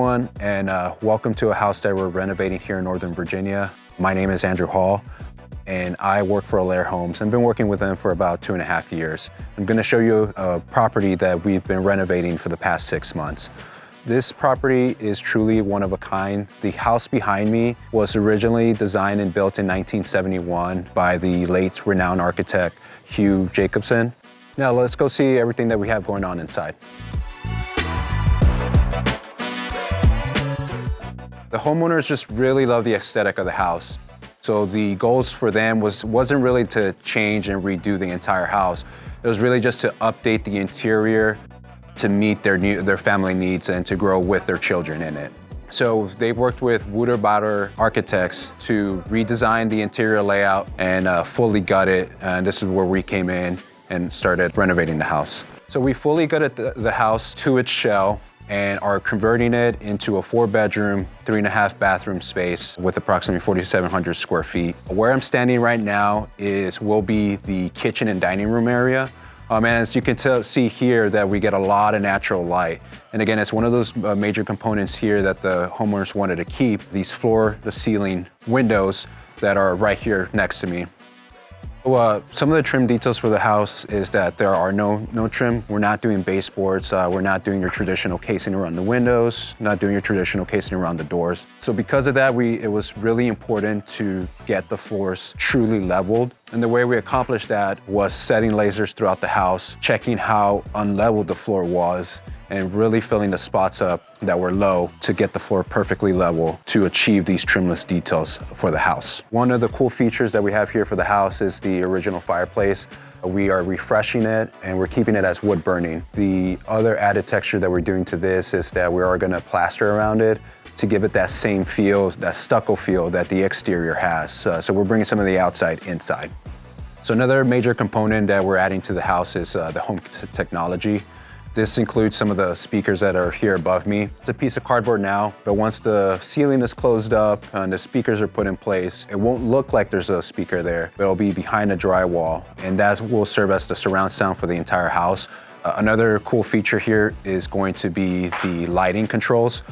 everyone, and welcome to a house that we're renovating here in Northern Virginia. My name is Andrew Hall, and I work for Alair Homes. I've been working with them for about 2.5 years. I'm going to show you a property that we've been renovating for the past 6 months. This property is truly one of a kind. The house behind me was originally designed and built in 1971 by the late renowned architect Hugh Jacobsen. Now let's go see everything that we have going on inside. The homeowners just really love the aesthetic of the house. So the goals for them wasn't really to change and redo the entire house. It was really just to update the interior to meet their family needs and to grow with their children in it. So they've worked with Wouter Boer architects to redesign the interior layout and fully gut it. And this is where we came in and started renovating the house. So we fully gutted the house to its shell and are converting it into a 4-bedroom, 3.5 bathroom space with approximately 4,700 square feet. Where I'm standing right now will be the kitchen and dining room area. And as you can see here that we get a lot of natural light. And again, it's one of those major components here that the homeowners wanted to keep, these floor-to-ceiling windows that are right here next to me. Some of the trim details for the house is that there are no trim. We're not doing baseboards. We're not doing your traditional casing around the windows, not doing your traditional casing around the doors. So because of that, it was really important to get the floors truly leveled. And the way we accomplished that was setting lasers throughout the house, checking how unleveled the floor was, and really filling the spots up that were low to get the floor perfectly level to achieve these trimless details for the house. One of the cool features that we have here for the house is the original fireplace. We are refreshing it and we're keeping it as wood burning. The other added texture that we're doing to this is that we are gonna plaster around it to give it that same feel, that stucco feel that the exterior has. So we're bringing some of the outside inside. So another major component that we're adding to the house is the home technology. This includes some of the speakers that are here above me. It's a piece of cardboard now, but once the ceiling is closed up and the speakers are put in place, it won't look like there's a speaker there, but it'll be behind a drywall, and that will serve as the surround sound for the entire house. Another cool feature here is going to be the lighting controls,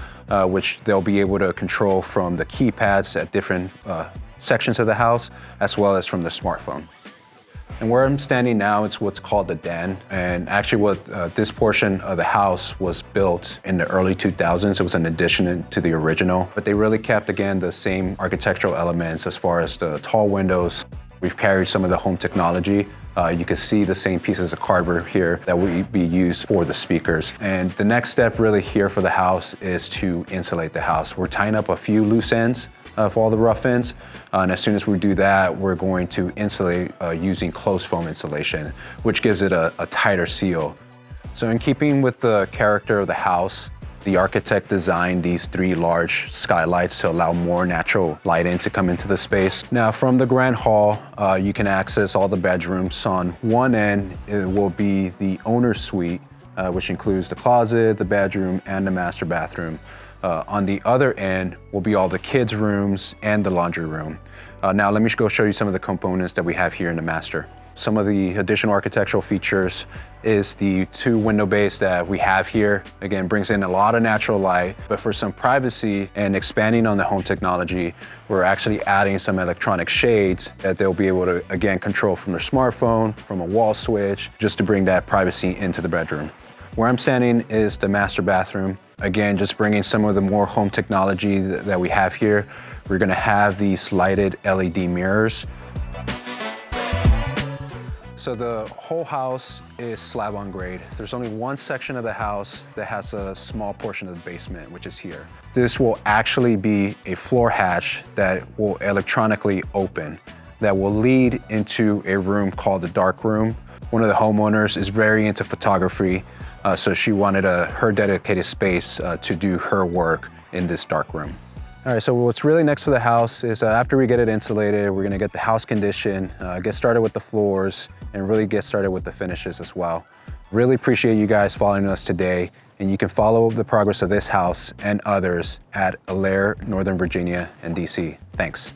which they'll be able to control from the keypads at different sections of the house, as well as from the smartphone. And where I'm standing now, it's what's called the den. And actually this portion of the house was built in the early 2000s. It was an addition to the original, but they really kept, again, the same architectural elements as far as the tall windows. We've carried some of the home technology. You can see the same pieces of cardboard here that will be used for the speakers. And the next step really here for the house is to insulate the house. We're tying up a few loose ends of all the rough ends. And as soon as we do that, we're going to insulate using closed foam insulation, which gives it a tighter seal. So in keeping with the character of the house, the architect designed these 3 large skylights to allow more natural light in to come into the space. Now from the grand hall, you can access all the bedrooms. On one end, it will be the owner's suite, which includes the closet, the bedroom, and the master bathroom. On the other end will be all the kids' rooms and the laundry room. Now let me go show you some of the components that we have here in the master. Some of the additional architectural features is the 2 window bays that we have here. Again, brings in a lot of natural light, but for some privacy and expanding on the home technology, we're actually adding some electronic shades that they'll be able to, again, control from their smartphone, from a wall switch, just to bring that privacy into the bedroom. Where I'm standing is the master bathroom. Again, just bringing some of the more home technology that we have here. We're gonna have these lighted LED mirrors. So the whole house is slab on grade. There's only one section of the house that has a small portion of the basement, which is here. This will actually be a floor hatch that will electronically open, that will lead into a room called the dark room. One of the homeowners is very into photography, so she wanted her dedicated space to do her work in this dark room. All right, so what's really next for the house is after we get it insulated, we're gonna get the house conditioned, get started with the floors, and really get started with the finishes as well. Really appreciate you guys following us today, and you can follow the progress of this house and others at Alair, Northern Virginia, and DC. Thanks.